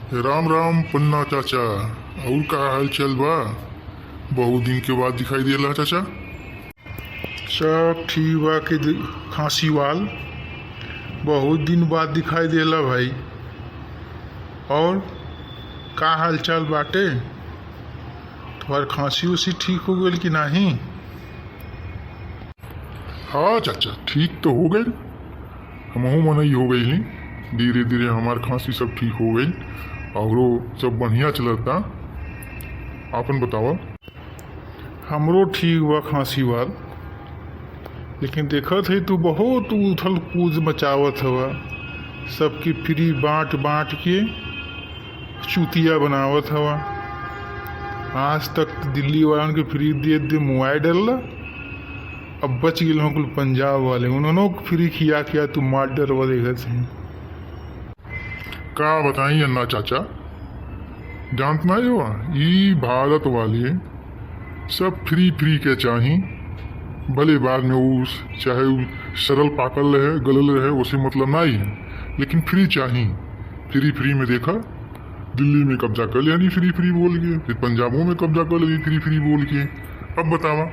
राम राम पन्ना चाचा। और का हाल चाल बा? बहुत दिन के बाद दिखाई दिया चाचा। सब ठीक बा के खांसी वाल बहुत दिन बाद दिखाई देला भाई। और का हाल चाल बाटे? तुम्हार खांसी उसी ठीक हो गई कि नहीं? हाँ चाचा, ठीक तो हो गई। हमहू मनई हो गई ही। धीरे धीरे हमार खांसी सब ठीक हो गई और सब बढ़िया चलता। आपन बताओ। हमरो ठीक बा खांसी वाल, लेकिन देखत है तू बहुत उथल कूद मचावत हवा। सबकी फ्री बांट बांट के चूतिया बनावत हवा। आज तक दिल्ली वालन के फ्री दे दे मोबाइल डरला। अब बच गए कुल पंजाब वाले, उन्होंने फ्री खिया किया तू मार डरवा देखत है। का बताई अन्ना चाचा, जानत नहीं हो ई भारत वाले सब फ्री फ्री के चाही। भले बाद में वो चाहे वो सरल पाकल रहे गलल रहे, उसे मतलब नहीं है, लेकिन फ्री चाही। फ्री फ्री में देखा दिल्ली में कब्जा कर लिया नहीं फ्री फ्री बोल के, फिर पंजाबों में कब्जा कर लिया फ्री फ्री बोल के। अब बतावा।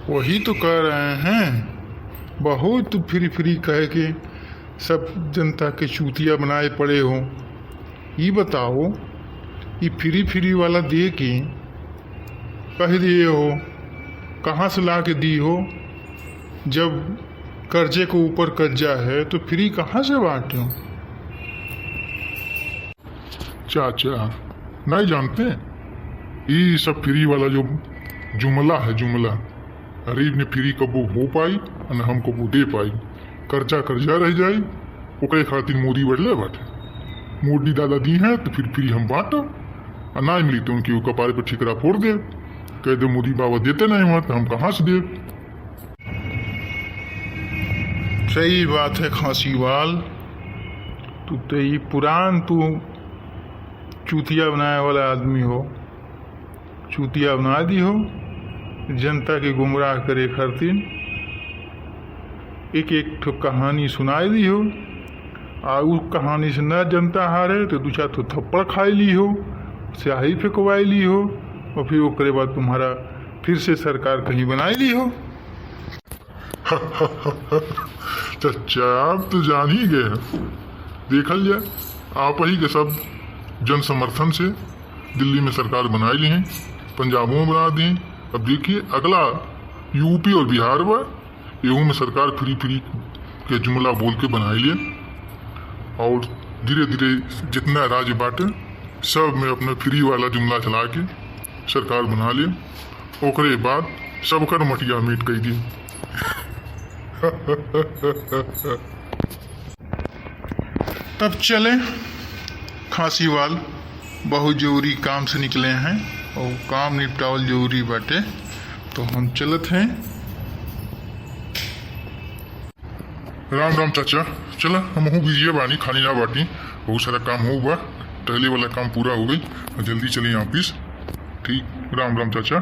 वही तो कह रहे हैं, बहुत फ्री फ्री कह के सब जनता के चूतिया बनाए पड़े हो। ये बताओ, ये फ्री फ्री वाला दे के कह दिए हो, कहाँ से ला के दी हो? जब कर्जे को ऊपर कर्जा है तो फ्री कहाँ से बांटे हो? चाचा नहीं जानते, ये सब फ्री वाला जो जुमला है, जुमला गरीब ने फ्री कबो हो पाई और न हम कबो दे पाई। कर्जा कर्जा रह जाए, ओकरे खातिर मोदी बढ़ले बाटे। मोदी दादा दी हैं तो फिर फ्री हम बांटो, और ना मिली तो उनकी कपारे पर ठिकरा फोड़ दे। कह दे मोदी बाबा देते नहीं हुआ तो हम कहाँ से दे। सही बात है खांसी वाल, तू तो ये पुरान तू चूतिया बनाए वाला आदमी हो। चूतिया बना दी हो जनता के गुमराह करे खातिर। एक एक ठो कहानी सुनाई दी हो, और उस कहानी से न जनता हारे तो दो चार ठो थप्पड़ खाई ली हो, स्याही फेंकवाई ली हो, और फिर ओकरे बाद तुम्हारा फिर से सरकार कहीं बनाई ली हो। चाचा आप तो जान ही गए हैं। देखल जाए आप ही के सब जन समर्थन से दिल्ली में सरकार बनाई ली है, पंजाबों में बना दी। अब देखिए अगला यूपी और बिहार में एहू में सरकार फ्री फ्री के जुमला बोल के बनाई लिए, और धीरे धीरे जितना राज्य बांटे सब में अपना फ्री वाला जुमला चला के सरकार बना लिए। ओकरे बाद सबकर मटिया मीट कही दी। तब चले खांसी वाल, बहुत जरूरी काम से निकले हैं और काम निपटावल जरूरी बाटे, तो हम चलत हैं। राम राम चाचा। चला हम बिजिया बानी, खानी ना बाटी, बहुत सारा काम हो बा। टहले वाला काम पूरा हो गई, जल्दी चले ऑफिस। ठीक, राम राम चाचा।